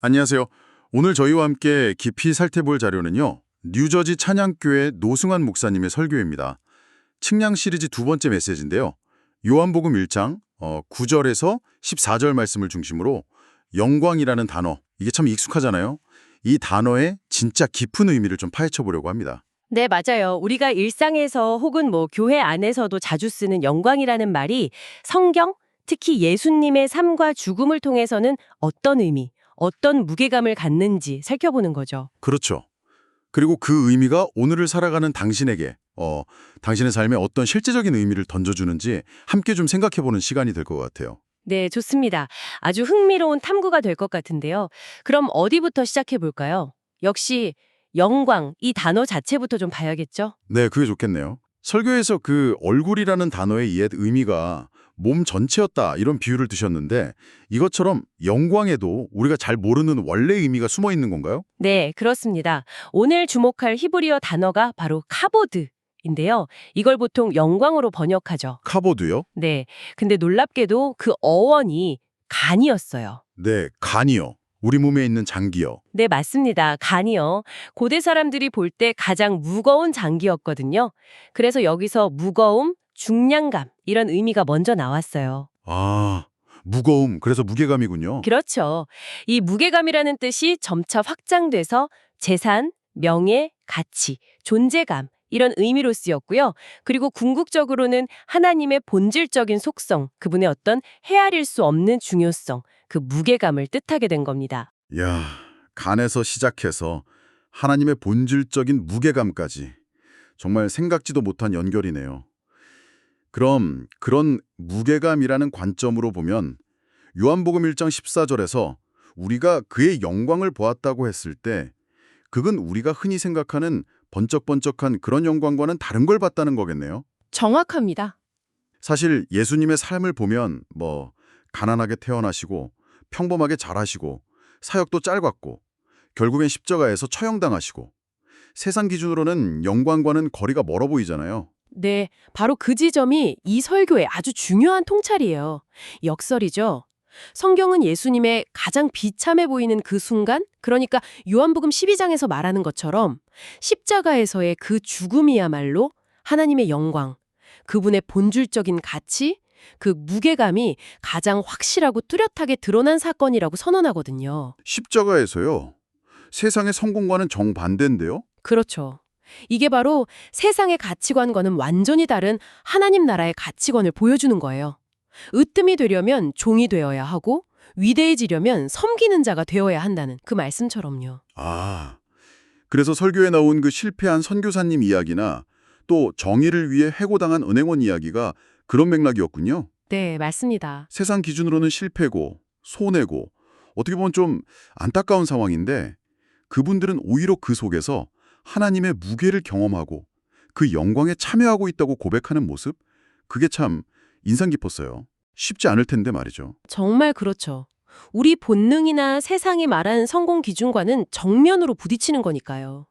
안녕하세요. 오늘 저희와 함께 깊이 살펴볼 자료는요. 뉴저지 찬양교회 노승환 목사님의 설교입니다. 측량 시리즈 두 번째 메시지인데요. 요한복음 1장 9절에서 14절 말씀을 중심으로 영광이라는 단어, 이게 참 익숙하잖아요. 이 단어의 진짜 깊은 의미를 좀 파헤쳐 보려고 합니다. 네, 맞아요. 우리가 일상에서 혹은 교회 안에서도 자주 쓰는 영광이라는 말이 성경, 특히 예수님의 삶과 죽음을 통해서는 어떤 의미, 어떤 무게감을 갖는지 살펴보는 거죠. 그렇죠. 그리고 그 의미가 오늘을 살아가는 당신에게 당신의 삶에 어떤 실제적인 의미를 던져주는지 함께 좀 생각해보는 시간이 될 것 같아요. 네, 좋습니다. 아주 흥미로운 탐구가 될 것 같은데요. 그럼 어디부터 시작해 볼까요? 역시 영광, 이 단어 자체부터 좀 봐야겠죠? 네, 그게 좋겠네요. 설교에서 그 얼굴이라는 단어의 옛 의미가 몸 전체였다 이런 비유를 드셨는데 이것처럼 영광에도 우리가 잘 모르는 원래 의미가 숨어 있는 건가요? 네, 그렇습니다. 오늘 주목할 히브리어 단어가 바로 카보드인데요. 이걸 보통 영광으로 번역하죠. 카보드요? 네. 근데 놀랍게도 그 어원이 간이었어요. 네, 간이요. 우리 몸에 있는 장기요. 네, 맞습니다. 간이요. 고대 사람들이 볼 때 가장 무거운 장기였거든요. 그래서 여기서 무거움, 중량감 이런 의미가 먼저 나왔어요. 아, 무거움. 그래서 무게감이군요. 그렇죠. 이 무게감이라는 뜻이 점차 확장돼서 재산, 명예, 가치, 존재감 이런 의미로 쓰였고요. 그리고 궁극적으로는 하나님의 본질적인 속성, 그분의 어떤 헤아릴 수 없는 중요성, 그 무게감을 뜻하게 된 겁니다. 이야, 간에서 시작해서 하나님의 본질적인 무게감까지 정말 생각지도 못한 연결이네요. 그럼 그런 무게감이라는 관점으로 보면 요한복음 1장 14절에서 우리가 그의 영광을 보았다고 했을 때 그건 우리가 흔히 생각하는 번쩍번쩍한 그런 영광과는 다른 걸 봤다는 거겠네요. 정확합니다. 사실 예수님의 삶을 보면 가난하게 태어나시고 평범하게 자라시고 사역도 짧았고 결국엔 십자가에서 처형당하시고 세상 기준으로는 영광과는 거리가 멀어 보이잖아요. 네, 바로 그 지점이 이 설교의 아주 중요한 통찰이에요. 역설이죠. 성경은 예수님의 가장 비참해 보이는 그 순간, 그러니까 요한복음 12장에서 말하는 것처럼 십자가에서의 그 죽음이야말로 하나님의 영광, 그분의 본질적인 가치, 그 무게감이 가장 확실하고 뚜렷하게 드러난 사건이라고 선언하거든요. 십자가에서요. 세상의 성공과는 정반대인데요. 그렇죠. 이게 바로 세상의 가치관과는 완전히 다른 하나님 나라의 가치관을 보여주는 거예요. 으뜸이 되려면 종이 되어야 하고 위대해지려면 섬기는 자가 되어야 한다는 그 말씀처럼요. 아, 그래서 설교에 나온 그 실패한 선교사님 이야기나 또 정의를 위해 해고당한 은행원 이야기가 그런 맥락이었군요. 네, 맞습니다. 세상 기준으로는 실패고 손해고 어떻게 보면 좀 안타까운 상황인데 그분들은 오히려 그 속에서 하나님의 무게를 경험하고 그 영광에 참여하고 있다고 고백하는 모습, 그게 참 인상 깊었어요. 쉽지 않을 텐데 말이죠. 정말 그렇죠. 우리 본능이나 세상이 말하는 성공 기준과는 정면으로 부딪히는 거니까요.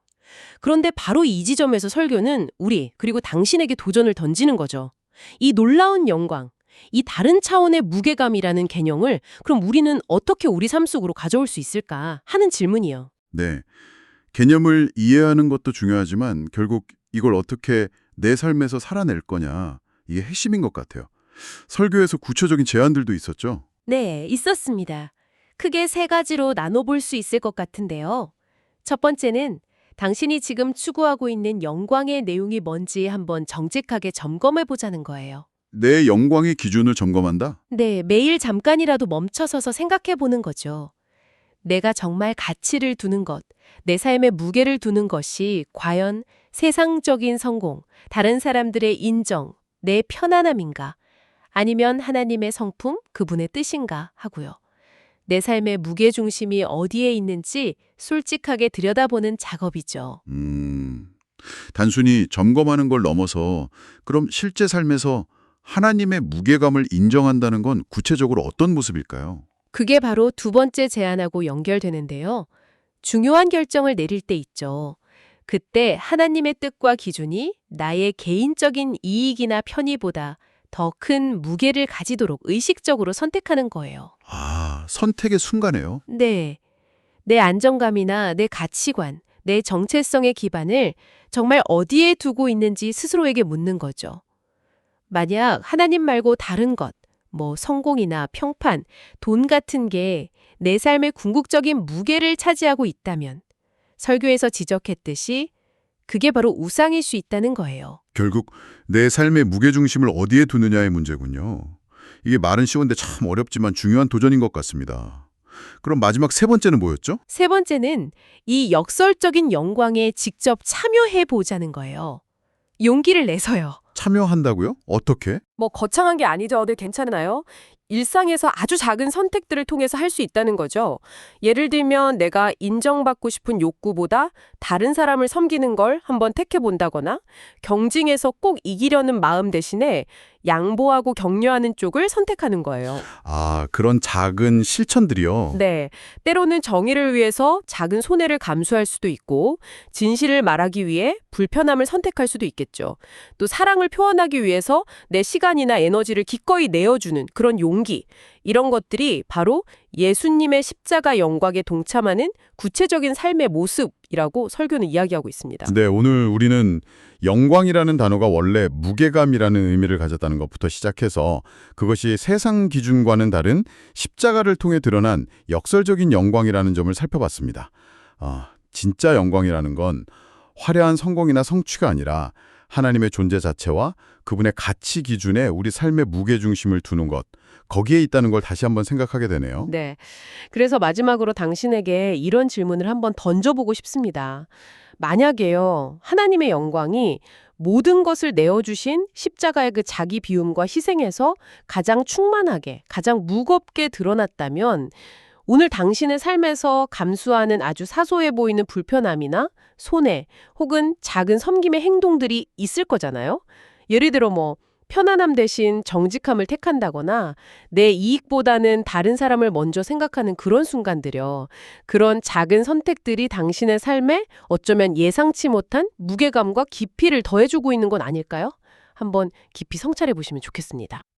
그런데 바로 이 지점에서 설교는 우리, 그리고 당신에게 도전을 던지는 거죠. 이 놀라운 영광, 이 다른 차원의 무게감이라는 개념을 그럼 우리는 어떻게 우리 삶 속으로 가져올 수 있을까 하는 질문이요. 네, 개념을 이해하는 것도 중요하지만 결국 이걸 어떻게 내 삶에서 살아낼 거냐, 이게 핵심인 것 같아요. 설교에서 구체적인 제안들도 있었죠. 네, 있었습니다. 크게 세 가지로 나눠볼 수 있을 것 같은데요. 첫 번째는 당신이 지금 추구하고 있는 영광의 내용이 뭔지 한번 정직하게 점검해 보자는 거예요. 내 영광의 기준을 점검한다? 네, 매일 잠깐이라도 멈춰서서 생각해 보는 거죠. 내가 정말 가치를 두는 것, 내 삶에 무게를 두는 것이 과연 세상적인 성공, 다른 사람들의 인정, 내 편안함인가? 아니면 하나님의 성품, 그분의 뜻인가 하고요. 내 삶의 무게중심이 어디에 있는지 솔직하게 들여다보는 작업이죠. 단순히 점검하는 걸 넘어서 그럼 실제 삶에서 하나님의 무게감을 인정한다는 건 구체적으로 어떤 모습일까요? 그게 바로 두 번째 제안하고 연결되는데요. 중요한 결정을 내릴 때 있죠. 그때 하나님의 뜻과 기준이 나의 개인적인 이익이나 편의보다 더 큰 무게를 가지도록 의식적으로 선택하는 거예요. 아, 선택의 순간에요? 네. 내 안정감이나 내 가치관, 내 정체성의 기반을 정말 어디에 두고 있는지 스스로에게 묻는 거죠. 만약 하나님 말고 다른 것, 뭐 성공이나 평판, 돈 같은 게 내 삶의 궁극적인 무게를 차지하고 있다면 설교에서 지적했듯이 그게 바로 우상일 수 있다는 거예요. 결국 내 삶의 무게중심을 어디에 두느냐의 문제군요. 이게 말은 쉬운데 참 어렵지만 중요한 도전인 것 같습니다. 그럼 마지막 세 번째는 뭐였죠? 세 번째는 이 역설적인 영광에 직접 참여해 보자는 거예요. 용기를 내서요. 참여한다고요? 어떻게? 뭐 거창한 게 아니죠. 늘 괜찮나요? 일상에서 아주 작은 선택들을 통해서 할 수 있다는 거죠. 예를 들면 내가 인정받고 싶은 욕구보다 다른 사람을 섬기는 걸 한번 택해 본다거나 경쟁에서 꼭 이기려는 마음 대신에 양보하고 격려하는 쪽을 선택하는 거예요. 아, 그런 작은 실천들이요. 네. 때로는 정의를 위해서 작은 손해를 감수할 수도 있고 진실을 말하기 위해 불편함을 선택할 수도 있겠죠. 또 사랑을 표현하기 위해서 내 시간이나 에너지를 기꺼이 내어주는 그런 용기, 이런 것들이 바로 예수님의 십자가 영광에 동참하는 구체적인 삶의 모습이라고 설교는 이야기하고 있습니다. 네, 오늘 우리는 영광이라는 단어가 원래 무게감이라는 의미를 가졌다는 것부터 시작해서 그것이 세상 기준과는 다른 십자가를 통해 드러난 역설적인 영광이라는 점을 살펴봤습니다. 진짜 영광이라는 건 화려한 성공이나 성취가 아니라 하나님의 존재 자체와 그분의 가치 기준에 우리 삶의 무게중심을 두는 것, 거기에 있다는 걸 다시 한번 생각하게 되네요. 네. 그래서 마지막으로 당신에게 이런 질문을 한번 던져보고 싶습니다. 만약에요, 하나님의 영광이 모든 것을 내어주신 십자가의 그 자기 비움과 희생에서 가장 충만하게, 가장 무겁게 드러났다면 오늘 당신의 삶에서 감수하는 아주 사소해 보이는 불편함이나 손해 혹은 작은 섬김의 행동들이 있을 거잖아요. 예를 들어 뭐 편안함 대신 정직함을 택한다거나 내 이익보다는 다른 사람을 먼저 생각하는 그런 순간들이요. 그런 작은 선택들이 당신의 삶에 어쩌면 예상치 못한 무게감과 깊이를 더해주고 있는 건 아닐까요? 한번 깊이 성찰해 보시면 좋겠습니다.